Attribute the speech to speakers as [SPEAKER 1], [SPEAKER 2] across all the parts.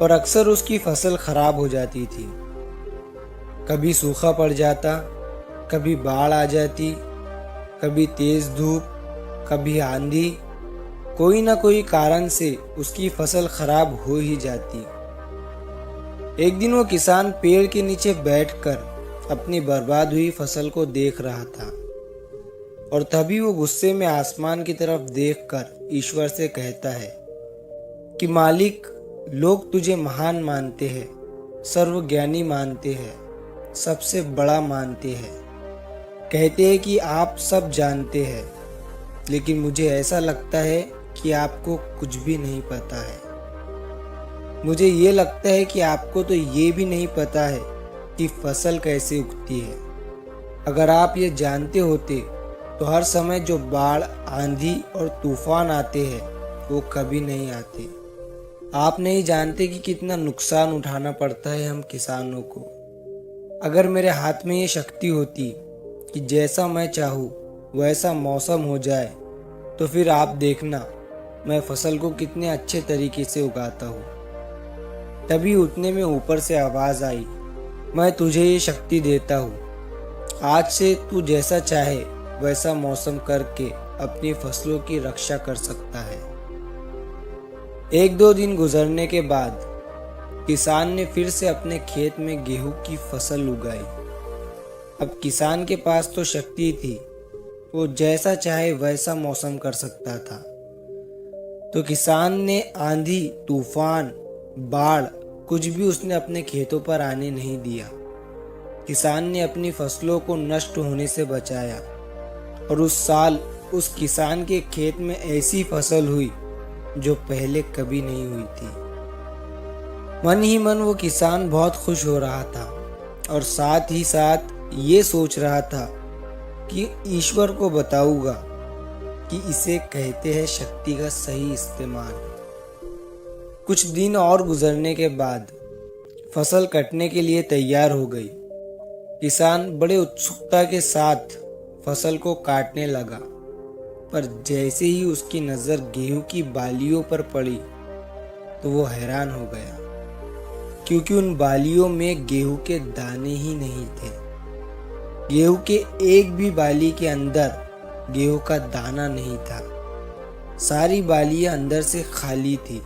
[SPEAKER 1] और अक्सर उसकी फसल खराब हो जाती थी। कभी सूखा पड़ जाता, कभी बाढ़ आ जाती, कभी तेज धूप, कभी आंधी। कोई ना कोई कारण से उसकी फसल खराब हो ही जाती। एक दिन वो किसान पेड़ के नीचे बैठकर अपनी बर्बाद हुई फसल को देख रहा था और तभी वो गुस्से में आसमान की तरफ देखकर ईश्वर से कहता है कि मालिक, लोग तुझे महान मानते हैं, सर्वज्ञानी मानते हैं, सबसे बड़ा मानते हैं। कहते हैं कि आप सब जानते हैं, लेकिन मुझे ऐसा लगता है कि आपको कुछ भी नहीं पता है। मुझे ये लगता है कि आपको तो ये भी नहीं पता है कि फसल कैसे उगती है। अगर आप ये जानते होते तो हर समय जो बाढ़, आंधी और तूफान आते हैं वो कभी नहीं आते। आप नहीं जानते कि कितना नुकसान उठाना पड़ता है हम किसानों को। अगर मेरे हाथ में ये शक्ति होती कि जैसा मैं चाहूँ वैसा मौसम हो जाए, तो फिर आप देखना मैं फसल को कितने अच्छे तरीके से उगाता हूँ। तभी उतने में ऊपर से आवाज आई, मैं तुझे ये शक्ति देता हूँ। आज से तू जैसा चाहे वैसा मौसम करके अपनी फसलों की रक्षा कर सकता है। एक दो दिन गुजरने के बाद किसान ने फिर से अपने खेत में गेहूं की फसल उगाई। अब किसान के पास तो शक्ति थी, वो जैसा चाहे वैसा मौसम कर सकता था। तो किसान ने आंधी, तूफान, बाढ़ कुछ भी उसने अपने खेतों पर आने नहीं दिया। किसान ने अपनी फसलों को नष्ट होने से बचाया और उस साल उस किसान के खेत में ऐसी फसल हुई जो पहले कभी नहीं हुई थी। मन ही मन वो किसान बहुत खुश हो रहा था और साथ ही साथ ये सोच रहा था कि ईश्वर को बताऊंगा कि इसे कहते हैं शक्ति का सही इस्तेमाल। कुछ दिन और गुजरने के बाद फसल कटने के लिए तैयार हो गई। किसान बड़े उत्सुकता के साथ फसल को काटने लगा, पर जैसे ही उसकी नजर गेहूं की बालियों पर पड़ी तो वो हैरान हो गया, क्योंकि उन बालियों में गेहूं के दाने ही नहीं थे। गेहूं के एक भी बाली के अंदर गेहूं का दाना नहीं था। सारी बालियां अंदर से खाली थी।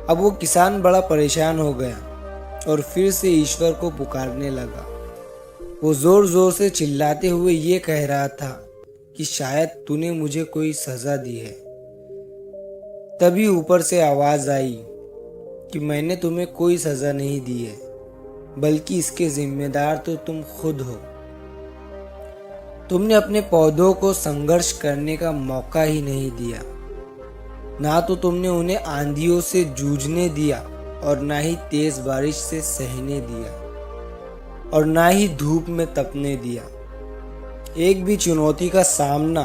[SPEAKER 1] अब वो किसान बड़ा परेशान हो गया और फिर से ईश्वर को पुकारने लगा। वो जोर जोर से चिल्लाते हुए ये कह रहा था कि शायद तूने मुझे कोई सजा दी है। तभी ऊपर से आवाज आई कि मैंने तुम्हें कोई सजा नहीं दी है, बल्कि इसके जिम्मेदार तो तुम खुद हो। तुमने अपने पौधों को संघर्ष करने का मौका ही नहीं दिया। ना तो तुमने उन्हें आंधियों से जूझने दिया और ना ही तेज बारिश से सहने दिया और ना ही धूप में तपने दिया। एक भी चुनौती का सामना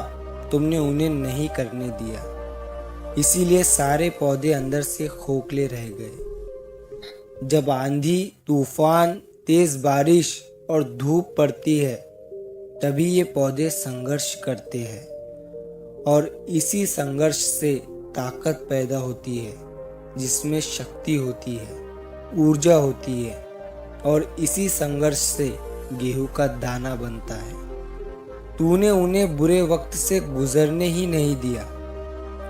[SPEAKER 1] तुमने उन्हें नहीं करने दिया। इसीलिए सारे पौधे अंदर से खोखले रह गए। जब आंधी, तूफान, तेज बारिश और धूप पड़ती है, तभी ये पौधे संघर्ष करते हैं और इसी संघर्ष से ताकत पैदा होती है, जिसमें शक्ति होती है, ऊर्जा होती है और इसी संघर्ष से गेहूं का दाना बनता है। तूने उन्हें बुरे वक्त से गुजरने ही नहीं दिया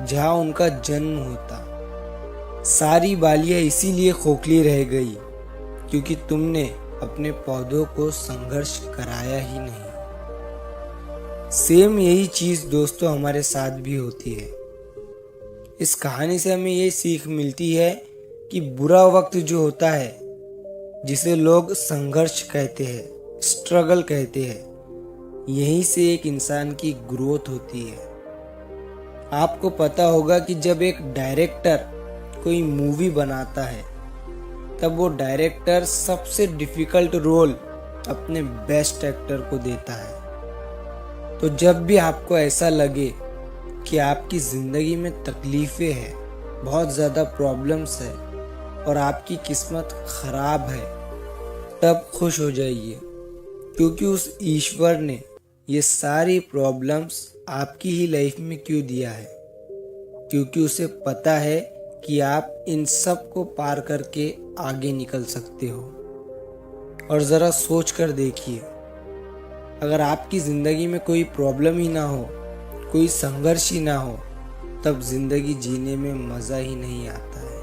[SPEAKER 1] जहां उनका जन्म होता। सारी बालियां इसीलिए खोखली रह गई क्योंकि तुमने अपने पौधों को संघर्ष कराया ही नहीं। सेम यही चीज दोस्तों हमारे साथ भी होती है। इस कहानी से हमें ये सीख मिलती है कि बुरा वक्त जो होता है, जिसे लोग संघर्ष कहते हैं, स्ट्रगल कहते हैं, यहीं से एक इंसान की ग्रोथ होती है। आपको पता होगा कि जब एक डायरेक्टर कोई मूवी बनाता है, तब वो डायरेक्टर सबसे डिफिकल्ट रोल अपने बेस्ट एक्टर को देता है। तो जब भी आपको ऐसा लगे कि आपकी ज़िंदगी में तकलीफ़ें हैं, बहुत ज़्यादा प्रॉब्लम्स है और आपकी किस्मत ख़राब है, तब खुश हो जाइए, क्योंकि उस ईश्वर ने ये सारी प्रॉब्लम्स आपकी ही लाइफ में क्यों दिया है। क्योंकि उसे पता है कि आप इन सब को पार करके आगे निकल सकते हो। और ज़रा सोच कर देखिए, अगर आपकी ज़िंदगी में कोई प्रॉब्लम ही ना हो, कोई संघर्ष ही ना हो, तब ज़िंदगी जीने में मज़ा ही नहीं आता है।